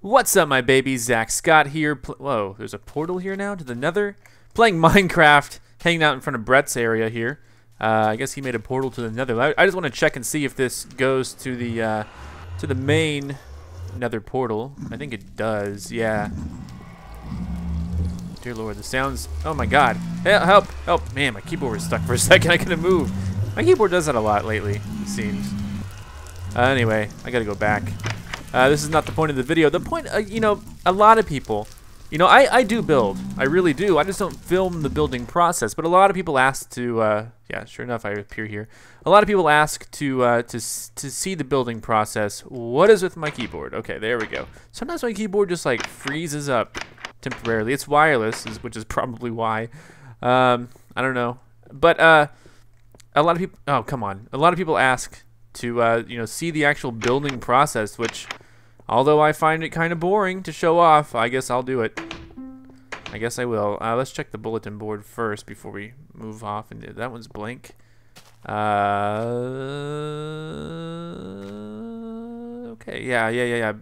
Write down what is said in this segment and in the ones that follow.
What's up, my baby? ZackScott here. Whoa, there's a portal here now to the Nether. Playing Minecraft, hanging out in front of Brett's area here. I guess he made a portal to the Nether. I just want to check and see if this goes to the main Nether portal. I think it does. Yeah. Dear Lord, the sounds. Oh my God! Help! Help! Man, my keyboard was stuck for a second. I couldn't move. My keyboard does that a lot lately, it seems. Anyway, I gotta go back. This is not the point of the video. The point, you know, a lot of people, you know, I do build. I really do. I just don't film the building process. But a lot of people ask to, yeah, sure enough, I appear here. A lot of people ask to see the building process. What is with my keyboard? Okay, there we go. Sometimes my keyboard just like freezes up temporarily. It's wireless, which is probably why. I don't know. But a lot of people. Oh, come on. A lot of people ask to you know, see the actual building process, which, although I find it kind of boring to show off, I guess I'll do it. I guess I will. Let's check the bulletin board first before we move off. And that one's blank. Okay, yeah.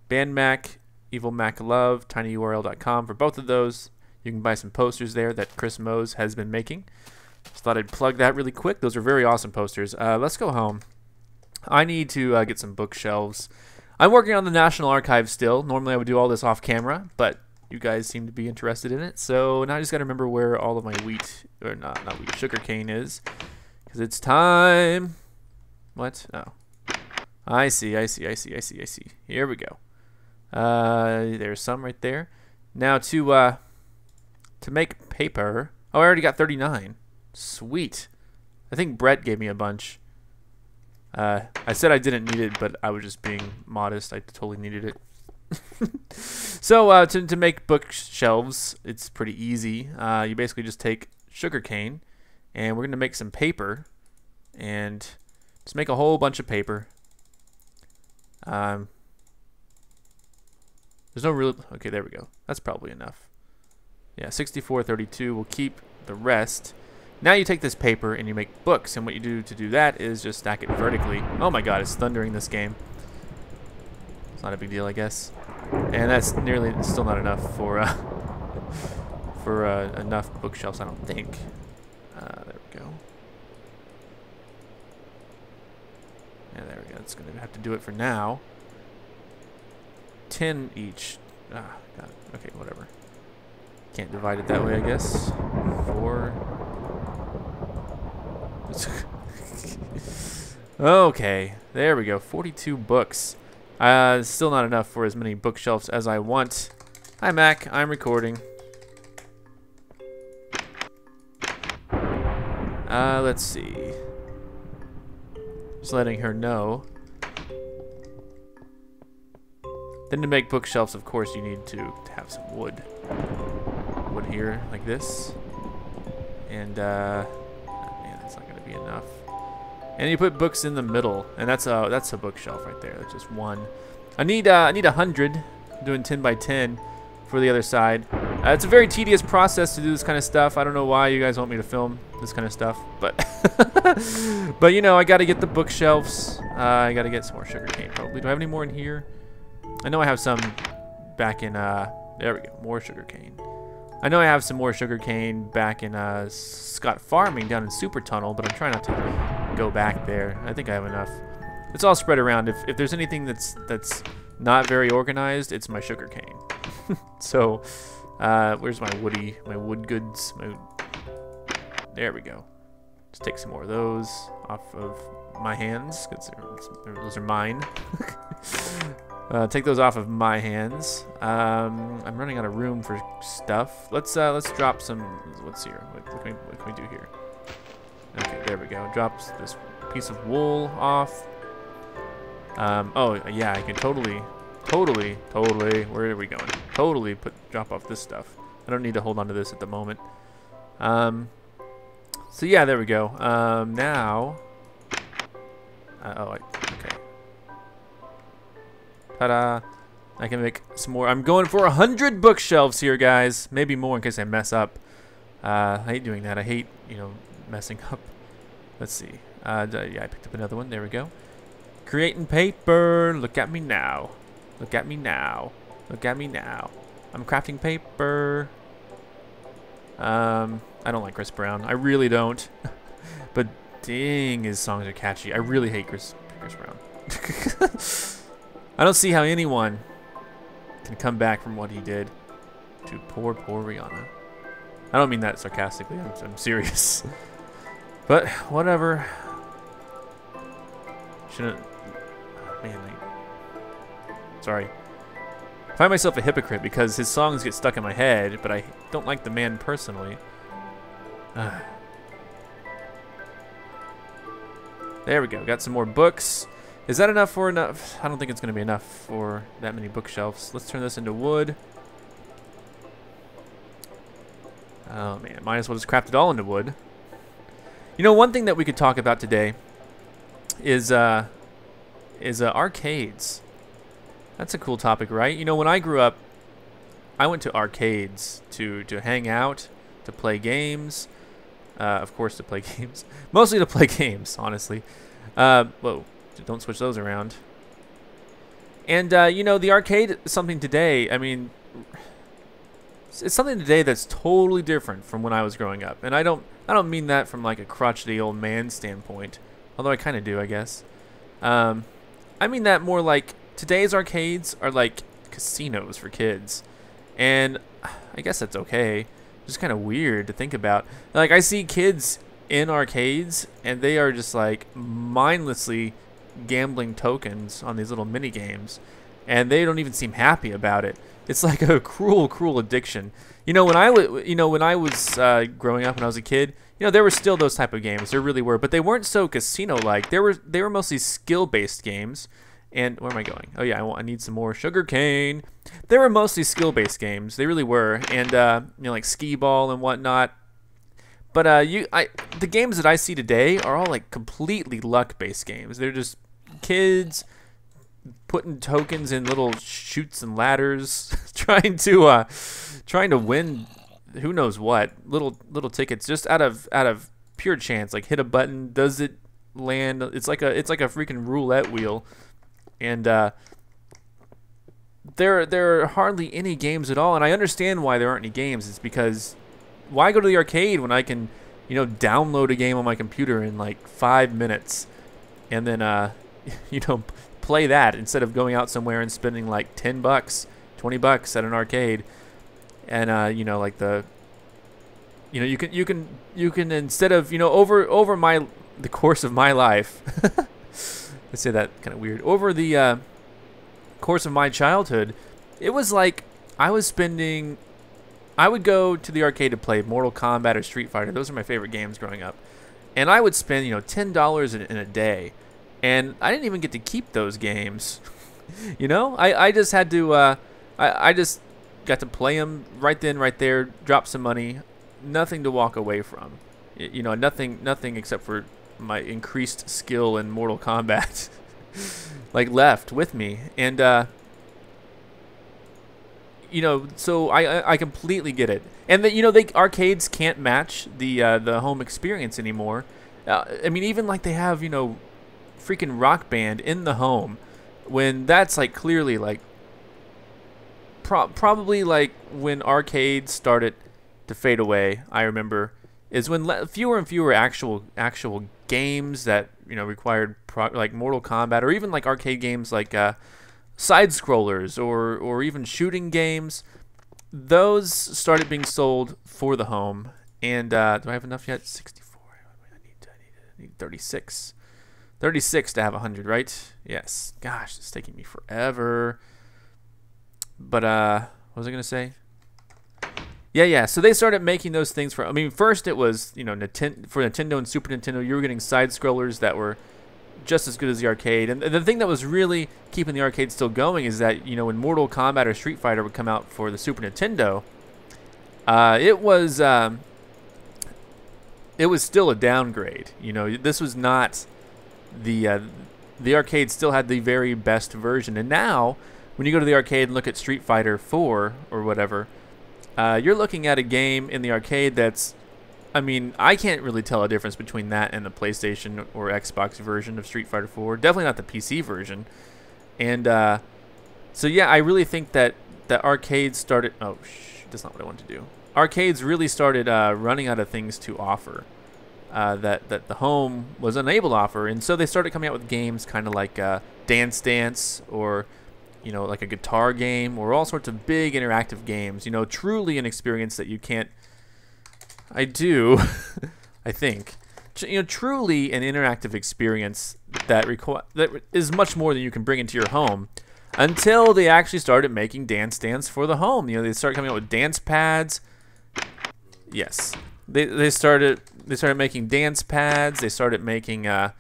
Bandmac, Evil Mac Love, tinyurl.com for both of those. You can buy some posters there that Chris Mose has been making. Just thought I'd plug that really quick. Those are very awesome posters. Let's go home. I need to get some bookshelves. I'm working on the National Archive still. Normally I would do all this off camera, but you guys seem to be interested in it. So now I just got to remember where all of my wheat, or not wheat, sugar cane is. Because it's time. What? Oh. I see. Here we go. There's some right there. Now to make paper. Oh, I already got 39. Sweet. I think Brett gave me a bunch. I said I didn't need it, but I was just being modest. I totally needed it. So to make bookshelves, it's pretty easy. You basically just take sugar cane, and we're going to make some paper, and just make a whole bunch of paper. There's no real... Okay, there we go. That's probably enough. Yeah, 6432. We'll keep the rest. Now you take this paper and you make books, and what you do to do that is just stack it vertically. Oh my God, it's thundering this game. It's not a big deal, I guess. And that's still not enough for enough bookshelves, I don't think. There we go. Yeah, there we go. That's gonna have to do it for now. 10 each. Ah, God. Okay, whatever. Can't divide it that way, I guess. 4. Okay, there we go. 42 books. Still not enough for as many bookshelves as I want. Hi, Mac. I'm recording. Let's see. Just letting her know. Then to make bookshelves, of course, you need to have some wood. Wood here, like this. And, man, that's not going to be enough. And you put books in the middle, and that's a bookshelf right there. That's just one. I need 100. I'm doing 10 by 10 for the other side. It's a very tedious process to do this kind of stuff. I don't know why you guys want me to film this kind of stuff, but but you know, I got to get the bookshelves. I got to get some more sugar cane probably. Do I have any more in here? I know I have some back in. There we go. More sugar cane. I know I have some more sugar cane back in Scott Farming down in Super Tunnel, but I'm trying not to go back there. I think I have enough. It's all spread around. If there's anything that's not very organized, it's my sugar cane. So, where's my wood goods? There we go. Just take some more of those off of my hands, because those are mine. Take those off of my hands. I'm running out of room for stuff. Let's drop some. What's here? What can we do here? Okay, there we go. Drops this piece of wool off. Oh yeah, I can totally. Where are we going? Totally drop off this stuff. I don't need to hold on to this at the moment. So yeah, there we go. Now. Okay. Ta-da! I can make some more. I'm going for 100 bookshelves here, guys. Maybe more in case I mess up. I hate doing that. I hate, you know, messing up. Let's see. Yeah, I picked up another one. There we go. Creating paper. Look at me now. Look at me now. Look at me now. I'm crafting paper. I don't like Chris Brown. I really don't. But dang, his songs are catchy. I really hate Chris Brown. I don't see how anyone can come back from what he did to poor Rihanna. I don't mean that sarcastically. I'm serious. But whatever. Shouldn't. Oh, man, sorry. I find myself a hypocrite because his songs get stuck in my head, but I don't like the man personally. There we go. Got some more books. Is that enough for enough? I don't think it's going to be enough for that many bookshelves. Let's turn this into wood. Oh man, might as well just craft it all into wood. You know, one thing that we could talk about today is arcades. That's a cool topic, right? You know, when I grew up, I went to arcades to hang out, to play games. Of course, to play games. Mostly to play games, honestly. Whoa, don't switch those around. And, you know, the arcade is something today, I mean, it's something today that's totally different from when I was growing up. And I don't mean that from like a crotchety old man standpoint, although I kind of do, I guess. I mean that more like today's arcades are like casinos for kids. And I guess that's okay. Just kind of weird to think about. Like, I see kids in arcades and they are just like mindlessly gambling tokens on these little mini games, and they don't even seem happy about it. It's like a cruel addiction. You know, when I was growing up, when I was a kid, you know, there were still those type of games. There really were, but they weren't so casino-like. They were mostly skill-based games. And where am I going? Oh yeah, I need some more sugar cane. They were mostly skill-based games. They really were, and you know, like skee ball and whatnot. But the games that I see today are all like completely luck-based games. They're just kids putting tokens in little chutes and ladders, trying to win who knows what, little tickets just out of pure chance. Like, hit a button, does it land? It's like a freaking roulette wheel. And there are hardly any games at all, and I understand why there aren't any games. It's because why go to the arcade when I can, you know, download a game on my computer in like 5 minutes, and then you know, play that instead of going out somewhere and spending like $10, $20 at an arcade. And you know, like the you can instead of, you know, over the course of my life. I say that kind of weird. Over the course of my childhood, it was like I would go to the arcade to play Mortal Kombat or Street Fighter. Those are my favorite games growing up. And I would spend, you know, $10 in a day. And I didn't even get to keep those games. You know, I just had to, I just got to play them right then, right there, drop some money, nothing to walk away from. You know, nothing except for my increased skill in Mortal Kombat like left with me. And you know, so I completely get it. And you know, arcades can't match the home experience anymore. I mean, even like they have, you know, freaking Rock Band in the home, when that's like clearly like probably like when arcades started to fade away. I remember is when fewer and fewer actual games that, you know, required like Mortal Kombat, or even like arcade games like side scrollers or even shooting games. Those started being sold for the home. And do I have enough yet? 64. I need 36. 36 to have 100, right? Yes. Gosh, it's taking me forever. But what was I gonna say? Yeah. So they started making those things for. I mean, first it was, you know, for Nintendo and Super Nintendo, you were getting side scrollers that were just as good as the arcade. And the thing that was really keeping the arcade still going is that, you know, when Mortal Kombat or Street Fighter would come out for the Super Nintendo, it was still a downgrade. You know, this was not the arcade still had the very best version. And now, when you go to the arcade and look at Street Fighter 4 or whatever, you're looking at a game in the arcade that's, I mean, I can't really tell a difference between that and the PlayStation or Xbox version of Street Fighter 4. Definitely not the PC version. And So yeah, I really think that arcades started. Oh, that's not what I wanted to do. Arcades really started running out of things to offer that the home was unable to offer, and so they started coming out with games kind of like Dance Dance, or like a guitar game, or all sorts of big interactive games. Truly an experience that you can't. I do, I think. Truly an interactive experience that is much more than you can bring into your home. Until they actually started making Dance Dance for the home. They started coming out with dance pads. Yes, they started making dance pads. They started making just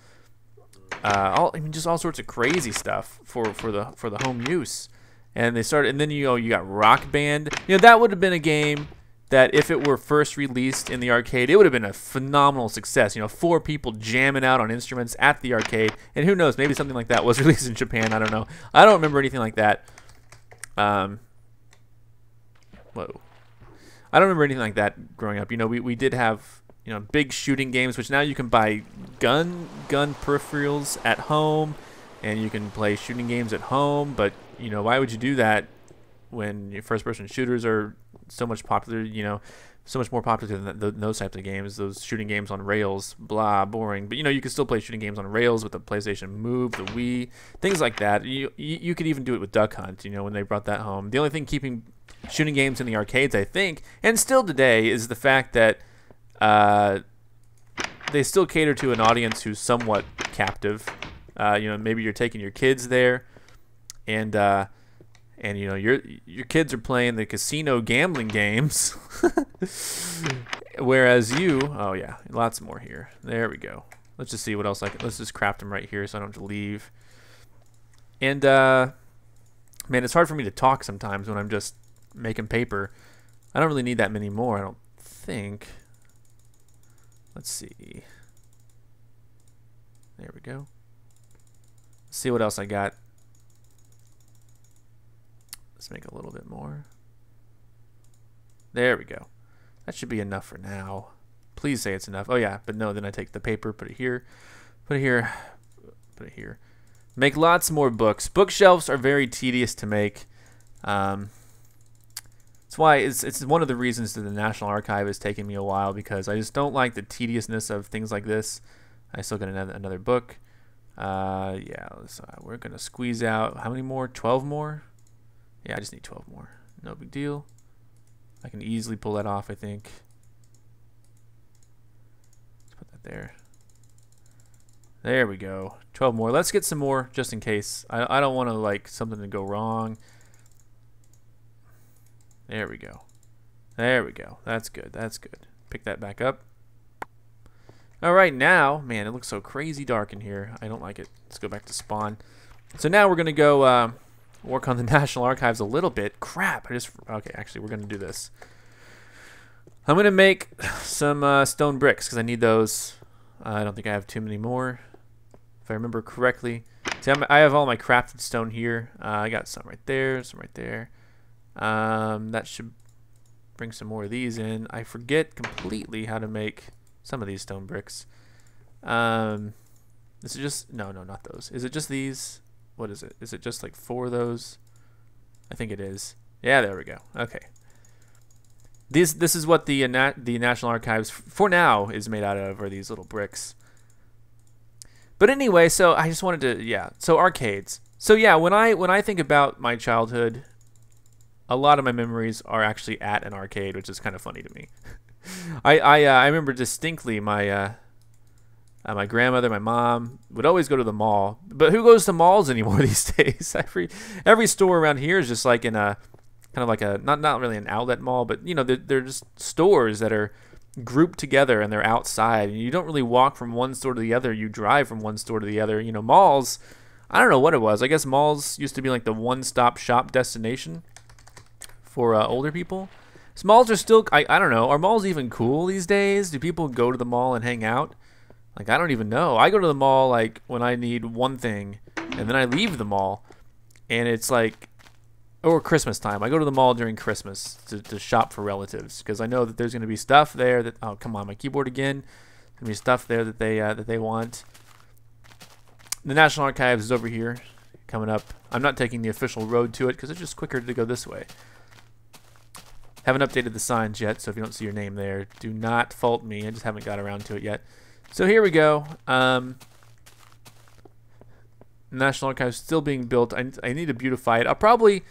all sorts of crazy stuff for the home use. And then you got Rock Band. That would have been a game that if it were first released in the arcade, it would have been a phenomenal success. 4 people jamming out on instruments at the arcade, and who knows, maybe something like that was released in Japan. I don't know. I don't remember anything like that. Whoa. I don't remember anything like that growing up. We did have big shooting games, which now you can buy gun peripherals at home, and you can play shooting games at home. But why would you do that when your first-person shooters are so much popular, so much more popular than those types of games, those shooting games on rails, blah, boring. But, you can still play shooting games on rails with the PlayStation Move, the Wii, things like that. You could even do it with Duck Hunt, when they brought that home. The only thing keeping shooting games in the arcades, I think, and still today, is the fact that they still cater to an audience who's somewhat captive. Maybe you're taking your kids there, and your kids are playing the casino gambling games, whereas oh yeah, lots more here. There we go. Let's just see what else let's just craft them right here so I don't have to leave. And man, it's hard for me to talk sometimes when I'm just making paper. I don't really need that many more, I don't think. Let's see. There we go. Let's see what else I got. Let's make a little bit more. There we go. That should be enough for now. Please say it's enough. Oh yeah, but no, then I take the paper, put it here, put it here, put it here. Make lots more books. Bookshelves are very tedious to make. That's why it's one of the reasons that the National Archive has taken me a while, because I just don't like the tediousness of things like this. I still got another book. Yeah, we're gonna squeeze out how many more? 12 more. Yeah, I just need 12 more. No big deal. I can easily pull that off, I think. Let's put that there. There we go. 12 more. Let's get some more just in case. I don't want to something to go wrong. There we go. There we go. That's good. That's good. Pick that back up. All right, now, man, it looks so crazy dark in here. I don't like it. Let's go back to spawn. So now we're going to go work on the National Archives a little bit. Crap. Okay, actually, we're going to do this. I'm going to make some stone bricks because I need those. I don't think I have too many more, if I remember correctly. See, I have all my crafted stone here. I got some right there, some right there. That should bring some more of these in. I forget completely how to make some of these stone bricks. This is just no, not those. Is it just these? What is it? Is it just 4 of those? I think it is. Yeah, there we go. Okay. This is what the National Archives for now is made out of, are these little bricks. But anyway, so I just wanted to so arcades. So yeah, when I think about my childhood, a lot of my memories are actually at an arcade, which is kind of funny to me. I remember distinctly my my grandmother, my mom would always go to the mall. But who goes to malls anymore these days? Every store around here is just in a kind of like a not really an outlet mall, but they're just stores that are grouped together and they're outside. And you don't really walk from one store to the other. You drive from one store to the other. Malls. I don't know what it was. I guess malls used to be the one-stop shop destination for older people. So malls are still, I don't know, are malls even cool these days? Do people go to the mall and hang out? I don't even know. I go to the mall when I need one thing, and then I leave the mall, and it's or Christmas time. I go to the mall during Christmas to shop for relatives, because I know that there's going to be stuff there that, oh come on, my keyboard again. There's going to be stuff there that they want. The National Archives is over here. coming up. I'm not taking the official road to it because it's just quicker to go this way. Haven't updated the signs yet, so if you don't see your name there, do not fault me. I just haven't got around to it yet. So here we go. National Archives still being built. I need to beautify it. I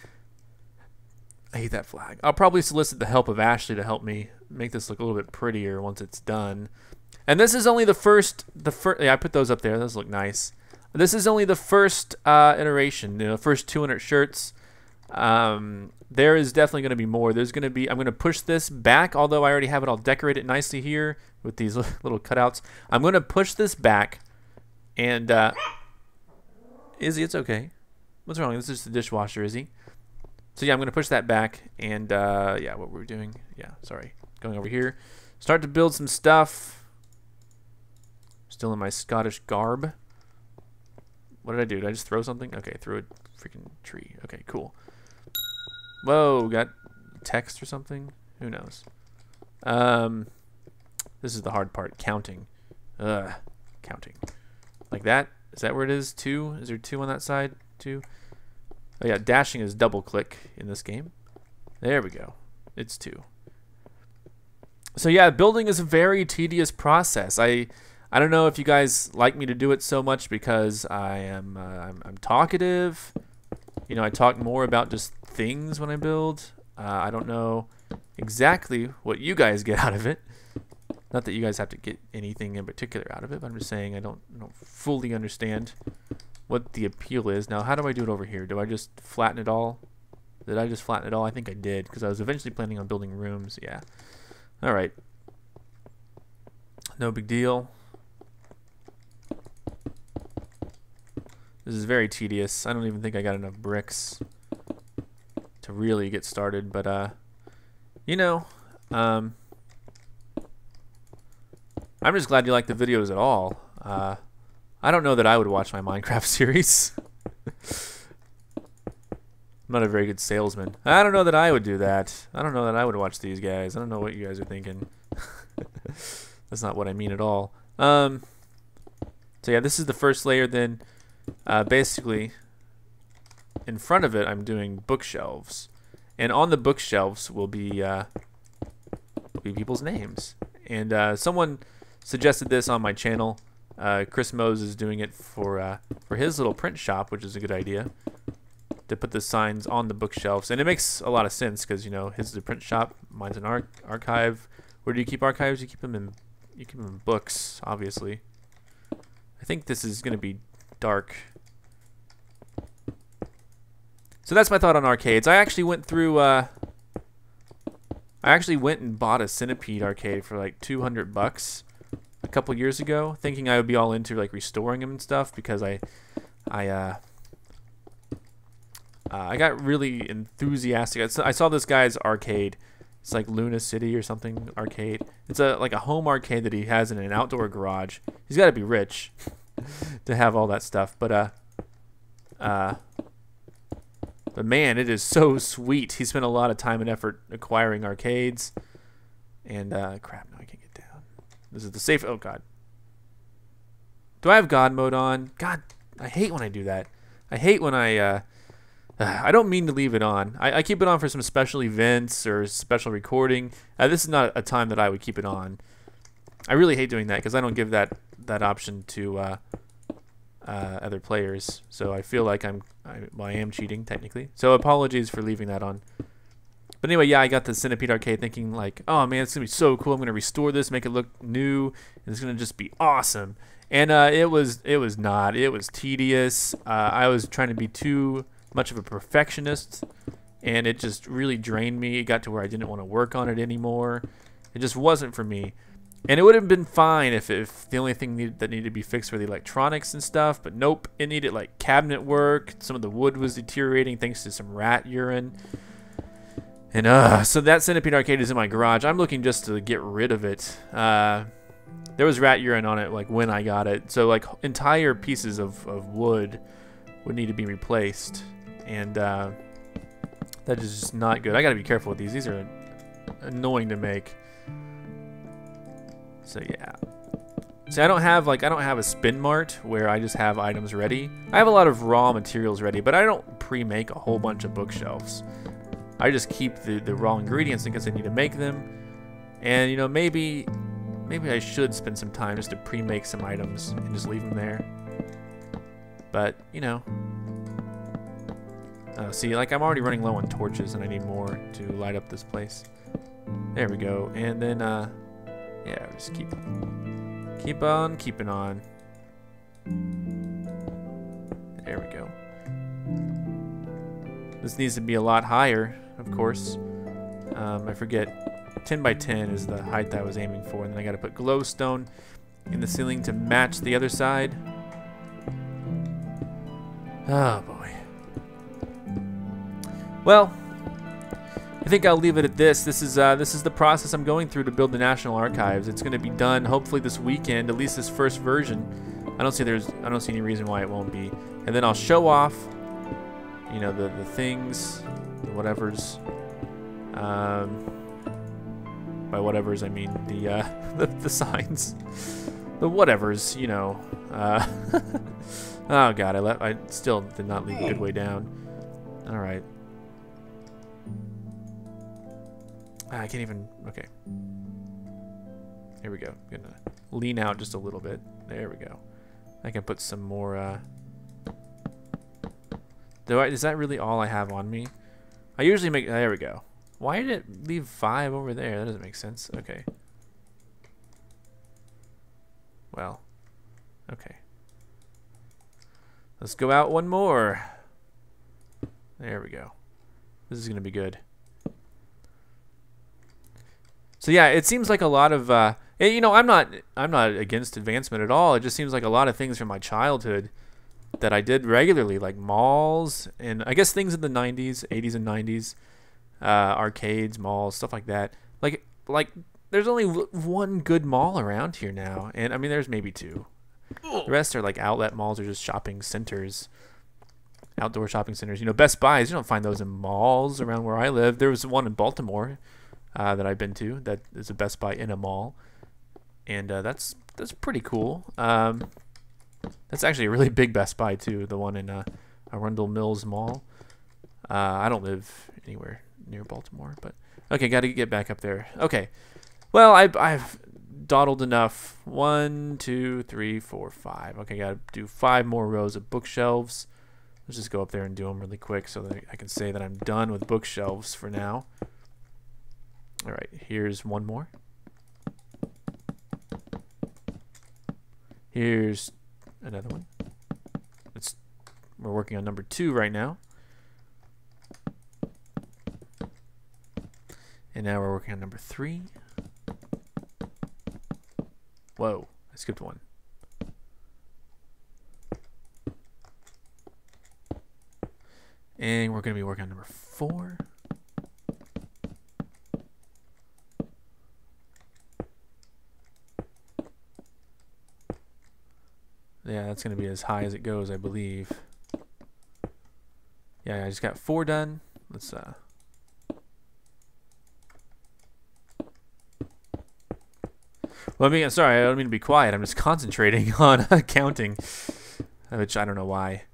hate that flag. I'll probably solicit the help of Ashley to help me make this look a little bit prettier once it's done. And this is only the first. Yeah, I put those up there. Those look nice. This is only the first iteration. You know, first 200 shirts. There is definitely going to be more. There's going to be. I'm going to push this back, although I already have it all decorated nicely here with these little cutouts. I'm going to push this back, and Izzy, it's okay. What's wrong? This is the dishwasher, Izzy. So yeah, I'm going to push that back, and yeah, what we're doing. Yeah, sorry, going over here. Start to build some stuff. Still in my Scottish garb. What did I do? Did I just throw something? Okay, threw a freaking tree. Okay, cool. Whoa, got text or something? Who knows? This is the hard part. Counting. Counting. Like that? Is that where it is? 2? Is there 2 on that side? 2? Oh yeah, dashing is double click in this game. There we go. It's 2. So yeah, building is a very tedious process. I don't know if you guys like me to do it so much because I'm talkative. You know, I talk more about just things when I build. I don't know exactly what you guys get out of it. Not that you guys have to get anything in particular out of it, but I'm just saying I don't fully understand what the appeal is. Now, how do I do it over here? Do I just flatten it all? Did I just flatten it all? I think I did, because I was eventually planning on building rooms. Yeah. All right. No big deal. This is very tedious. I don't even think I got enough bricks to really get started, but you know, I'm just glad you like the videos at all. I don't know that I would watch my Minecraft series. I'm not a very good salesman. I don't know that I would do that. I don't know that I would watch these guys. I don't know what you guys are thinking. That's not what I mean at all. So yeah, this is the first layer. Then basically in front of it I'm doing bookshelves, and on the bookshelves will be people's names. And someone suggested this on my channel. Chris Mose is doing it for his little print shop, which is a good idea, to put the signs on the bookshelves. And it makes a lot of sense because, you know, his is a print shop, mine's an archive. Where do you keep archives? You keep them in books, obviously. I think this is going to be dark. So that's my thought on arcades. I actually went through I actually went and bought a Centipede arcade for like $200 a couple years ago, thinking I would be all into like restoring them and stuff, because I got really enthusiastic. I saw this guy's arcade. It's like Luna City or something arcade. It's like a home arcade that he has in an outdoor garage. He's got to be rich to have all that stuff. But man, it is so sweet. He spent a lot of time and effort acquiring arcades. And crap, no, I can't get down. This is the safe. Oh God. Do I have God mode on? God, I hate when I do that. I hate when I don't mean to leave it on. I keep it on for some special events or special recording. This is not a time that I would keep it on. I really hate doing that because I don't give that option to other players. So I feel like I am cheating technically. So apologies for leaving that on. But anyway, yeah, I got the Centipede arcade thinking like, oh man, it's gonna be so cool. I'm gonna restore this, make it look new, and it's gonna just be awesome. And it was not. It was tedious. I was trying to be too much of a perfectionist, and it just really drained me. It got to where I didn't want to work on it anymore. It just wasn't for me. And it would have been fine if the only thing that needed to be fixed were the electronics and stuff, but nope, it needed like cabinet work. Some of the wood was deteriorating thanks to some rat urine. And so that Centipede arcade is in my garage. I'm looking just to get rid of it. There was rat urine on it like when I got it, so like entire pieces of wood would need to be replaced. And that is just not good. I gotta be careful with these. These are annoying to make. So yeah. See, I don't have a spin mart where I just have items ready. I have a lot of raw materials ready, but I don't pre-make a whole bunch of bookshelves. I just keep the raw ingredients in case I need to make them. And, you know, maybe I should spend some time just to pre-make some items and just leave them there. But, you know. See, like, I'm already running low on torches, and I need more to light up this place. There we go. And then, yeah, just keep on keeping on. There we go. This needs to be a lot higher, of course. I forget, 10 by 10 is the height that I was aiming for, and then I got to put glowstone in the ceiling to match the other side. Oh boy. Well, I think I'll leave it at this. This is the process I'm going through to build the National Archives. It's going to be done hopefully this weekend, at least this first version. I don't see any reason why it won't be. And then I'll show off, you know, the things, the whatevers. By whatevers I mean the signs, the whatevers, you know. Oh god, I still did not leave a good way down. All right. I can't even, okay. Here we go. I'm gonna lean out just a little bit. There we go. I can put some more, is that really all I have on me? I usually make, there we go. Why did it leave 5 over there? That doesn't make sense. Okay. Well, okay. Let's go out one more. There we go. This is gonna be good. So yeah, it seems like a lot of, you know, I'm not against advancement at all. It just seems like a lot of things from my childhood that I did regularly, like malls and I guess things in the 90s, 80s and 90s, arcades, malls, stuff like that. Like there's only one good mall around here now, and I mean there's maybe 2. The rest are like outlet malls or just shopping centers, outdoor shopping centers. You know, Best Buys, you don't find those in malls around where I live. There was one in Baltimore that I've been to that is a Best Buy in a mall, and that's pretty cool. That's actually a really big Best Buy too, the one in Arundel Mills Mall. I don't live anywhere near Baltimore, but okay, got to get back up there. Okay, well I've dawdled enough. 1, 2, 3, 4, 5. Okay, got to do 5 more rows of bookshelves. Let's just go up there and do them really quick so that I can say that I'm done with bookshelves for now. All right, here's one more. Here's another one. We're working on number 2 right now. And now we're working on number 3. Whoa, I skipped one. And we're going to be working on number 4. Yeah, that's going to be as high as it goes, I believe. Yeah, I just got 4 done. Let's well, I mean, sorry, I don't mean to be quiet. I'm just concentrating on counting, which I don't know why.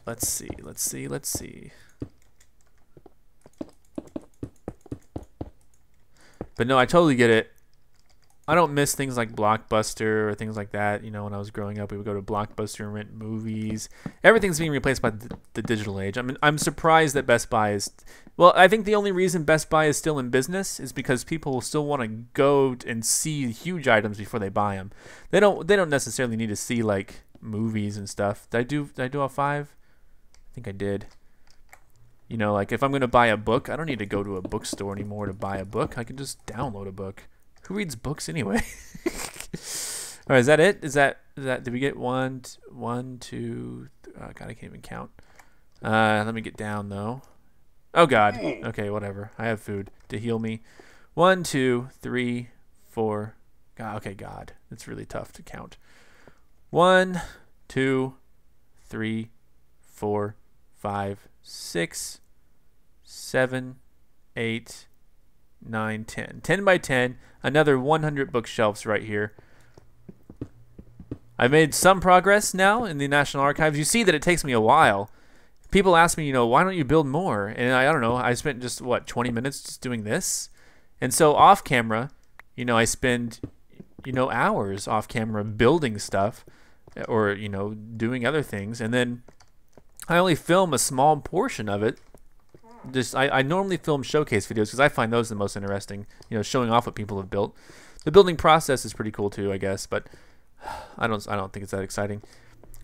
Let's see. But no, I totally get it. I don't miss things like Blockbuster or things like that. You know, when I was growing up, we would go to Blockbuster and rent movies. Everything's being replaced by the digital age. I mean, I'm surprised that Best Buy is... Well, I think the only reason Best Buy is still in business is because people will still want to go and see huge items before they buy them. They don't necessarily need to see, like, movies and stuff. Did I do all 5? I think I did. You know, like, if I'm going to buy a book, I don't need to go to a bookstore anymore to buy a book. I can just download a book. Who reads books anyway? All right, is that it? Is that? Did we get 1, 2? God, I can't even count. Let me get down though. Oh God. Okay, whatever. I have food to heal me. 1, 2, 3, 4. God, okay, God, it's really tough to count. 1, 2, 3, 4, 5, 6, 7, 8. 9, 10. 10 by 10. Another 100 bookshelves right here. I've made some progress now in the National Archives. You see that it takes me a while. People ask me, why don't you build more? And I don't know. I spent just, 20 minutes just doing this? And so off camera, I spend, hours off camera building stuff or, doing other things. And then I only film a small portion of it. I normally film showcase videos because I find those the most interesting, showing off what people have built. The building process is pretty cool too, I guess, but I don't think it's that exciting.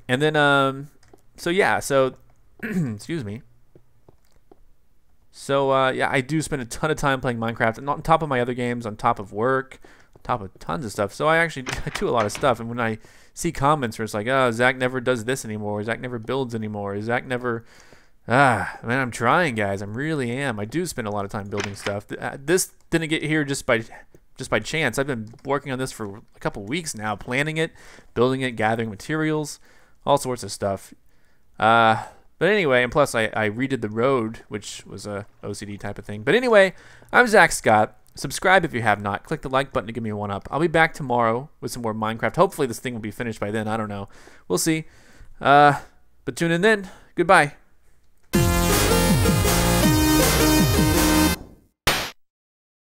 And then so excuse me. So yeah, I do spend a ton of time playing Minecraft, and on top of my other games, on top of work, on top of tons of stuff. So I do a lot of stuff, and when I see comments where it's like, oh, Zach never does this anymore, Zach never builds anymore, Zach never, man, I'm trying, guys, I really am. I do spend a lot of time building stuff. This didn't get here just by chance. I've been working on this for a couple weeks now, planning it, building it, gathering materials, all sorts of stuff. But anyway, and plus I redid the road, which was a OCD type of thing. But anyway, I'm ZackScott. Subscribe if you have not. Click the like button to give me a 1-up. I'll be back tomorrow with some more Minecraft. Hopefully this thing will be finished by then. I don't know. We'll see. But tune in then. Goodbye.